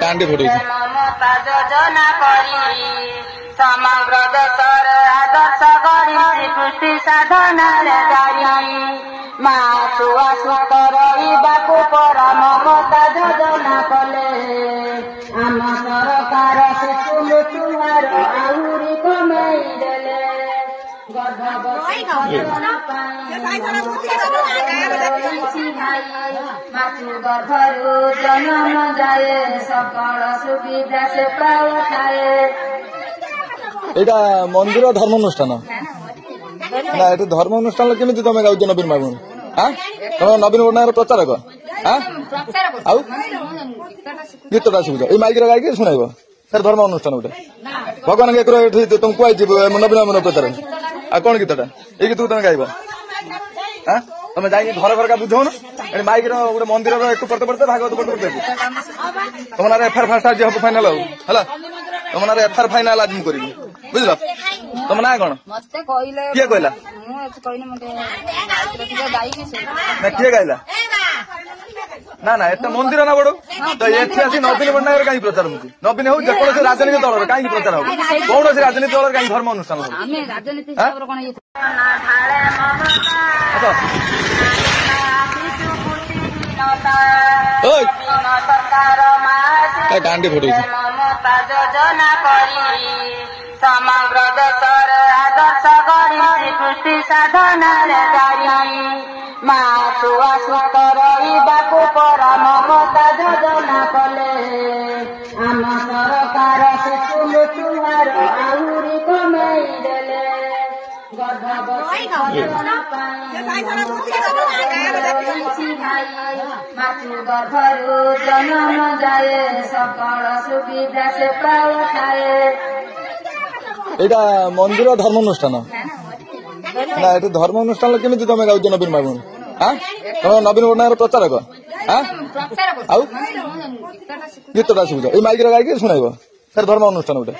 डांडी photo ममता योजना समग्र देशर आदर्श गरी श्रीकृष्ण साधना जारी छुआ सुख रही पर ममता योजना कले आम सरकार शिशु मृत्युहार आहुरी कमाई देले गर्भवती गर्भरू जन्म जाए सकल सुविधा से पाए एटा मंदिर धर्म अनुष्ठान ना ये धर्म अनुष्ठान केमी तुम गाँव नवीन बाबू हाँ तुम नवीन पट्टनायक प्रचारक हाँ आउ गीतटा शुभुच ये माइक गायक शुणाइब सर धर्म अनुष्ठान गोटे भगवान के तुम कह नवीन बाबू प्रचारक आ कौन गीतटा ये गीत तुम गाइब हाँ तुम जाए घर घर का बुझौ ना माइक गोटे मंदिर एक पड़ते पड़ते भागवत पढ़ते तुम ना एफआईआर फास्ट आज हम फाइनाल है तुम ना एफआईआर फाइनाल आज मुझे बुझल तुम ना कौन किए कहला किए गाइला ना ना एट मंदिर ना बड़ो तो ये नवीन पट्टनायक कहीं प्रचार होती नवीन हो जेकोसी राजनीतिक दल कहीं प्रचार हो कौन से राजनीतिक दल कहीं धर्म अनुष्ठान डांडी फोटो ममता योजना समग्र देशर आदर्श गरी श्रीकृष्ण साधना जारी छुआ सुख रही पर ममता योजना कले आम सरकार शिशु मृत्युहार आहुरी कमाई देले गर्भवती गर्भरू जन्म जाए सकल सुविधा से पाए एटा मंदिर धर्म अनुष्ठान ना ये धर्म अनुष्ठान केमी तुम गाँव नवीन बाबू हाँ तुम नवीन पट्टनायक प्रचारक हाँ आउ गीतटा शुभुच ये माइक गायक शुणाइब सर धर्म अनुष्ठान गोटे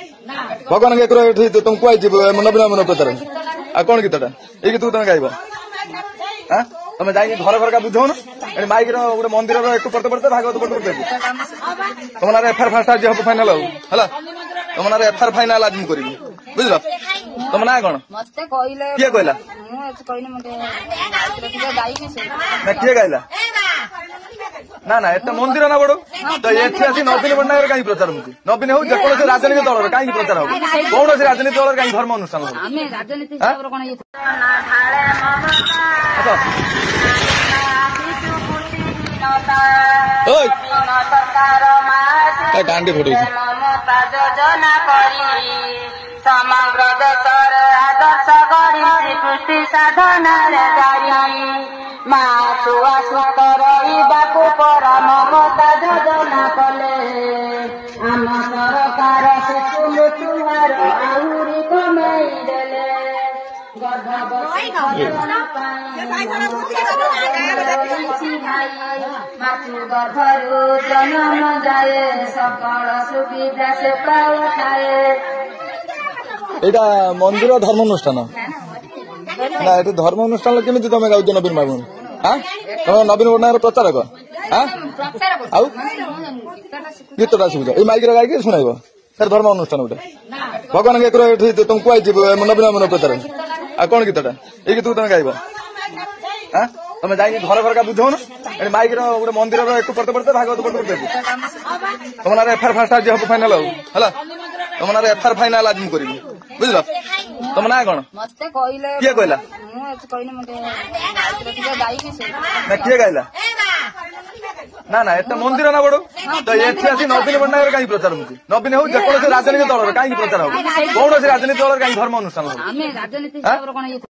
भगवान के तुम कह नवीन बाबू प्रचारक आ कौन गीतटा ये गीत तुम गाइब हाँ तुम जाए घर घर का बुझौ ना माइक गोटे मंदिर एक पड़ते पड़ते भागवत पढ़ते तुम ना एफआईआर फास्ट आज हम फाइनाल है तुम ना एफआईआर फाइनाल आज मुझे बुझल तुम ना कौन किए कहला किए गाइला ना ना एट मंदिर ना बड़ो तो ये नवीन पट्टनायक कहीं प्रचार होती नवीन हो जेकोसी राजनीतिक दल कहीं प्रचार हो कौन से राजनीतिक दल कहीं धर्म अनुष्ठान डांडी फोटो ममता योजना समग्र देशर आदर्श गरी श्रीकृष्ण साधना जारी छुआ सुख रही पर ममता योजना कले आम सरकार शिशु मृत्युहार आहुरी कमाई देले गर्भवती गर्भरू जन्म जाए सकल सुविधा से पाए एटा मंदिर धर्म अनुष्ठान ना ये धर्म अनुष्ठान केमी तुम गाँव नवीन बाबू हाँ तुम नवीन पट्टनायक प्रचारक हाँ आउ गीतटा शुभुच ये माइक गायक शुणाइब सर धर्म अनुष्ठान गोटे भगवान के तुम कह नवीन बाबू प्रचारक आ कौन गीतटा ये गीत तुम गाइब हाँ तुम जाए घर घर का बुझौ ना माइक गोटे मंदिर एक पड़ते पड़ते भागवत पढ़ते तुम ना एफआईआर फास्ट आज हम फाइनाल है तुम ना एफआईआर फाइनाल आज मुझे बुझल तुम ना कौन किए कहला किए गाइला ना ना एट मंदिर ना बड़ो तो ये नवीन पट्टनायक कहीं प्रचार होती नवीन हो जेकोसी राजनीतिक दल कहीं प्रचार हो कौन से राजनीतिक दल कहीं धर्म अनुष्ठान